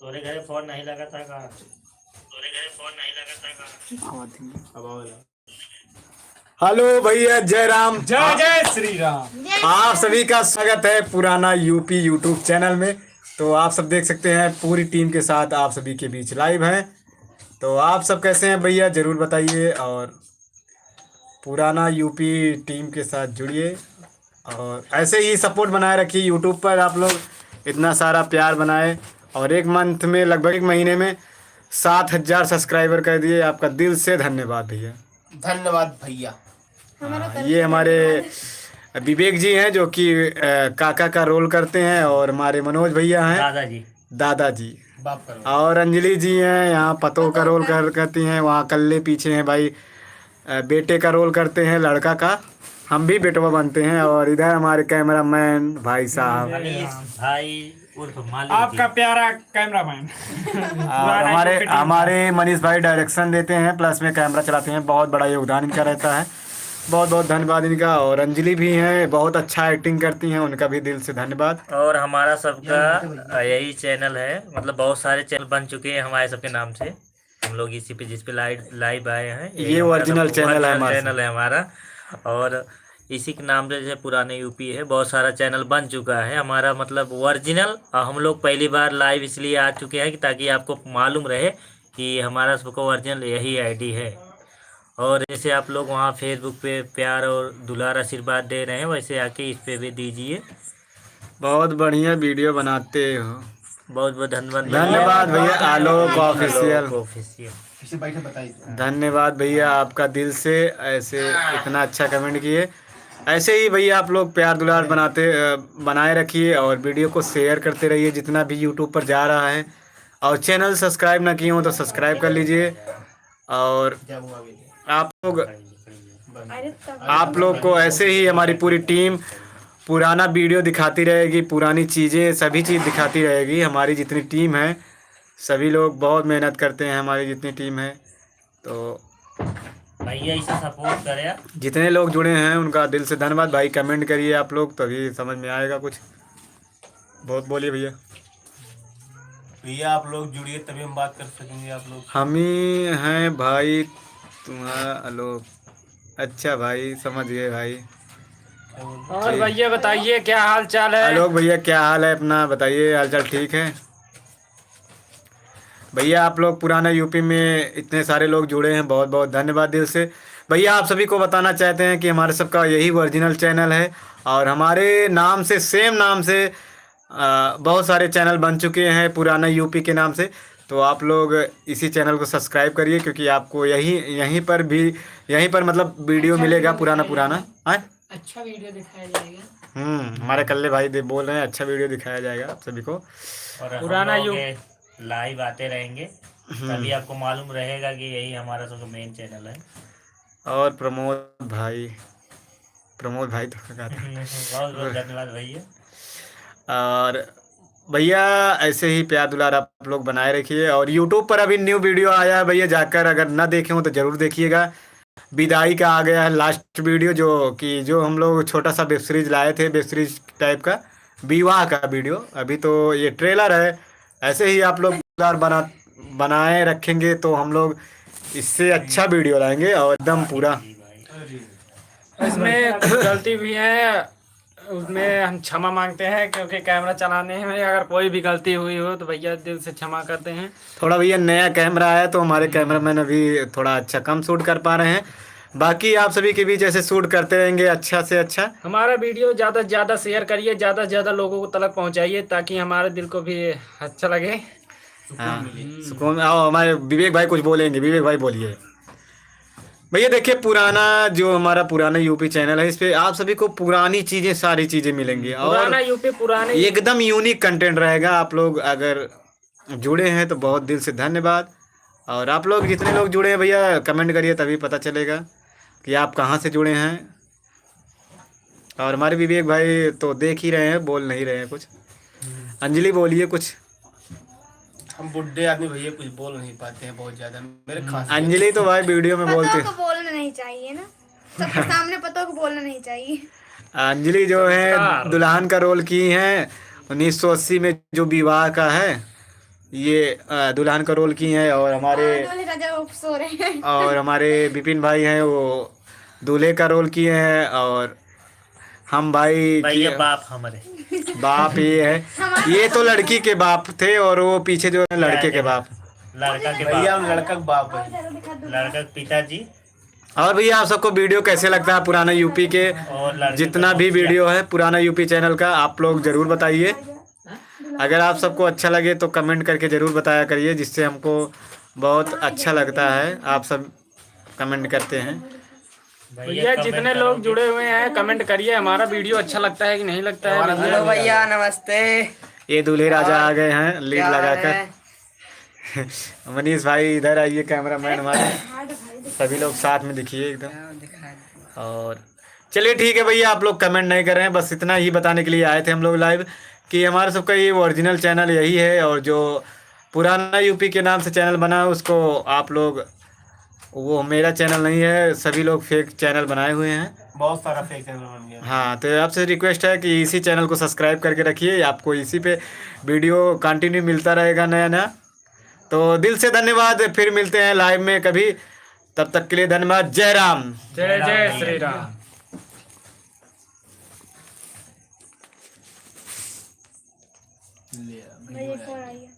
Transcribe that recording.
तोरे घरे फोन नहीं लगा था का? तोरे घरे फोन नहीं लगा था का? अब आवाज हेलो भैया, जय राम, जय जय श्री राम। आप सभी का स्वागत है पुराना यूपी यूट्यूब चैनल में। तो आप सब देख सकते हैं पूरी टीम के साथ आप सभी के बीच लाइव हैं। तो आप सब कैसे हैं भैया, ज़रूर बताइए और पुराना यूपी टीम के साथ जुड़िए और ऐसे ही सपोर्ट बनाए रखिए। यूट्यूब पर आप लोग इतना सारा प्यार बनाए और एक मंथ में लगभग एक महीने में 7,000 सब्सक्राइबर कर दिए। आपका दिल से धन्यवाद भैया। धन्यवाद भैया। ये हमारे विवेक जी हैं जो कि काका का रोल करते हैं और हमारे मनोज भैया हैं दादाजी बाप करो। और अंजलि जी हैं यहाँ पतों का रोल करती हैं। वहाँ कल्ले पीछे हैं भाई, बेटे का रोल करते हैं, लड़का का। हम भी बेटवा बनते हैं और इधर हमारे कैमरामैन भाई साहब भाई उर्फ मालिक आपका प्यारा कैमरामैन और हमारे मनीष भाई डायरेक्शन देते हैं, प्लस में कैमरा चलाते हैं। बहुत बड़ा योगदान इनका रहता है, बहुत बहुत धन्यवाद इनका। और अंजलि भी हैं, बहुत अच्छा एक्टिंग करती हैं, उनका भी दिल से धन्यवाद। और हमारा सबका यही चैनल है, मतलब बहुत सारे चैनल बन चुके हैं हमारे सबके नाम से। हम लोग इसी पे जिस पे लाइव आए हैं, ये ओरिजिनल चैनल है हमारा। और इसी के नाम से जैसे पुराने यूपी है, बहुत सारा चैनल बन चुका है हमारा, मतलब ओरिजिनल। और हम लोग पहली बार लाइव इसलिए आ चुके हैं कि ताकि आपको मालूम रहे कि हमारा सबका ओरिजिनल यही आईडी है। और जैसे आप लोग वहाँ फेसबुक पे प्यार और दुलार आशीर्वाद दे रहे हैं, वैसे आके इस पे भी दीजिए। बहुत बढ़िया वीडियो बनाते हो, बहुत बहुत धन्यवाद भैया। आलोक ऑफिशियल, बताइए। धन्यवाद भैया आपका दिल से, ऐसे इतना अच्छा कमेंट किए। ऐसे ही भैया आप लोग प्यार दुलार बनाए रखिए और वीडियो को शेयर करते रहिए जितना भी यूट्यूब पर जा रहा है। और चैनल सब्सक्राइब ना किए हो तो सब्सक्राइब कर लीजिए। और आप लोग को ऐसे ही हमारी पूरी टीम पुराना वीडियो दिखाती रहेगी, पुरानी चीज़ें सभी चीज़ दिखाती रहेगी। हमारी जितनी टीम है सभी लोग बहुत मेहनत करते हैं, हमारी जितनी टीम है। तो भैया इसे सपोर्ट करें। जितने लोग जुड़े हैं उनका दिल से धन्यवाद भाई। कमेंट करिए आप लोग, तभी समझ में आएगा कुछ। बहुत बोलिए भैया। भैया आप लोग जुड़िए तभी हम बात कर सकेंगे। आप लोग हम ही हैं भाई तुम्हारा आलोक। अच्छा भाई, समझ गए भाई। और भैया बताइए क्या हाल चाल है? आलोक भैया क्या हाल है अपना बताइए, हाल चाल ठीक है भैया। आप लोग पुराना यूपी में इतने सारे लोग जुड़े हैं, बहुत बहुत धन्यवाद दिल से भैया। आप सभी को बताना चाहते हैं कि हमारे सबका यही ओरिजिनल चैनल है और हमारे नाम से, सेम नाम से बहुत सारे चैनल बन चुके हैं पुराना यूपी के नाम से। तो आप लोग इसी चैनल को सब्सक्राइब करिए क्योंकि आपको यहीं पर मतलब वीडियो मिलेगा पुराना अच्छा वीडियो दिखाया जाएगा। हमारे कल्ले भाई बोल रहे हैं अच्छा वीडियो दिखाया जाएगा आप सभी को। और पुराना लाइव आते रहेंगे, तभी आपको मालूम रहेगा कि यही हमारा सबका मेन चैनल है। और प्रमोद भाई तो क्या था। बहुत बहुत धन्यवाद भैया। और भैया ऐसे ही प्यार दुलार आप लोग बनाए रखिए। और यूट्यूब पर अभी न्यू वीडियो आया है भैया, जाकर अगर ना देखे हो तो ज़रूर देखिएगा। विदाई का आ गया है लास्ट वीडियो, जो हम लोग छोटा सा वेब सीरीज लाए थे, वेब सीरीज टाइप का विवाह का वीडियो। अभी तो ये ट्रेलर है। ऐसे ही आप लोग बनाए रखेंगे तो हम लोग इससे अच्छा वीडियो लाएंगे और एकदम पूरा। इसमें गलती भी है, उसमें हम क्षमा मांगते हैं क्योंकि कैमरा चलाने में अगर कोई भी गलती हुई हो तो भैया दिल से क्षमा करते हैं। थोड़ा भैया नया कैमरा है तो हमारे कैमरामैन अभी थोड़ा अच्छा कम शूट कर पा रहे हैं। बाकी आप सभी के बीच ऐसे शूट करते रहेंगे अच्छा से अच्छा। हमारा वीडियो ज़्यादा से ज़्यादा शेयर करिए, ज़्यादा से ज़्यादा लोगों को तलक पहुंचाइए ताकि हमारे दिल को भी अच्छा लगे। हाँ सुकून। आओ हमारे विवेक भाई कुछ बोलेंगे, विवेक भाई बोलिए। भैया देखिए पुराना जो हमारा पुराना यूपी चैनल है, इस पे आप सभी को पुरानी चीज़ें, सारी चीज़ें मिलेंगी और पुराना यूपी पुराने एकदम यूनिक कंटेंट रहेगा। आप लोग अगर जुड़े हैं तो बहुत दिल से धन्यवाद। और आप लोग जितने लोग जुड़े हैं भैया कमेंट करिए तभी पता चलेगा कि आप कहाँ से जुड़े हैं। और हमारे विवेक भाई तो देख ही रहे हैं, बोल नहीं रहे हैं कुछ। अंजलि बोलिए कुछ। हम बुढ़े आदमी भैया कुछ बोल नहीं पाते हैं बहुत ज्यादा। मेरे खास अंजलि तो भाई वीडियो में बोलते को बोलना नहीं चाहिए ना, सबके सामने पतों को बोलना नहीं चाहिए। अंजलि जो है दुल्हन का रोल की हैं 1980 में जो विवाह का है, ये दुल्हन का रोल की हैं, और हमारे दूल्हे राजा वो सो रहे हैं। और हमारे विपिन भाई हैं वो दूल्हे का रोल किए हैं, और हम भाई भैया की बाप हमारे बाप ये है, ये तो लड़की के बाप थे और वो पीछे जो है लड़के के बाप। लड़का के भैया बाप, हम लड़का का बाप है। लड़का के पिताजी और भैया आप सबको वीडियो कैसे लगता है पुराना यूपी के, और लड़के जितना का भी मुखिया। वीडियो है पुराना यूपी चैनल का, आप लोग जरूर बताइए। अगर आप सबको अच्छा लगे तो कमेंट करके ज़रूर बताया करिए, जिससे हमको बहुत अच्छा लगता है। आप सब कमेंट करते हैं। भैया कमेंट जितने लोग करोगे। जुड़े हुए हैं कमेंट करिए, हमारा वीडियो अच्छा लगता है कि नहीं लगता है भैया। हेलो भैया नमस्ते। ये दूल्हे राजा आ गए हैं लीड क्या हाल लगाकर। है? मनीष भाई इधर आइए, कैमरामैन हमारे, सभी लोग साथ में दिखिए एकदम। और चलिए ठीक है भैया, आप लोग कमेंट नहीं कर रहे हैं, बस इतना ही बताने के लिए आए थे हम लोग लाइव कि हमारे सबका ये ओरिजिनल चैनल यही है, और जो पुराना यूपी के नाम से चैनल बना है उसको आप लोग, वो मेरा चैनल नहीं है, सभी लोग फेक चैनल बनाए हुए हैं। बहुत सारा फेक चैनल बन गया। हाँ, तो आपसे रिक्वेस्ट है कि इसी चैनल को सब्सक्राइब करके रखिए, आपको इसी पे वीडियो कंटिन्यू मिलता रहेगा नया नया। तो दिल से धन्यवाद, फिर मिलते हैं लाइव में कभी, तब तक के लिए धन्यवाद। जय राम। जय जय श्री राम। भैया कौन आई है?